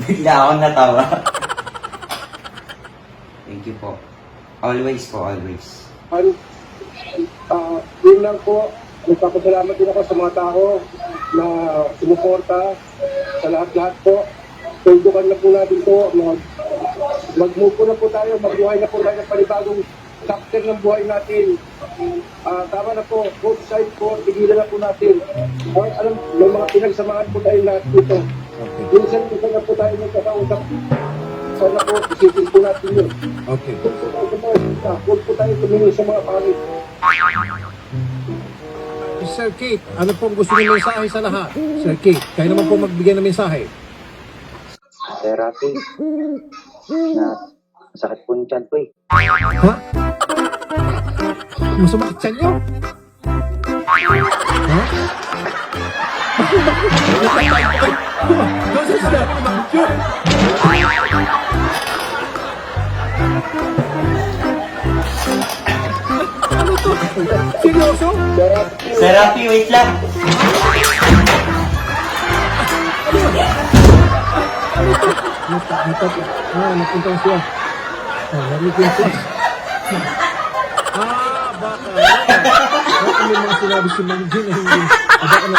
Bigla akong natawa. Thank you po. Always po, always. Yun lang po. Nagpapasalamat din ako sa mga tao na sumuporta sa lahat-lahat po. Tuldukan na po natin po. Mag-move po na po tayo. Magbuhay na po tayo ng panibagong chapter ng buhay natin. Tama na po. Both side po. Tigilan na po natin. Alam, may mga pinagsamahan po tayo lahat dito. Minsan na po tayo nagkakausap. Sana po, isipin po natin yun. Okay. Huwag po tayo tumingin sa mga pangit. Sir Kate, ano pong gusto niyo mensahe sa lahat? Sir Kate, kayo naman po magbigay ng mensahe. Therapy. Masakit po yung tiyan ko eh. Ha? Masama ang tiyan niyo? Ha? Doon sa sinabi ni Ma'am June. Ano to? Seryoso? Therapy, wait lang. Napunta siya. Narinig siya. Baka. Baka may mga sinabi si Ma'am June na hindi. Baka na.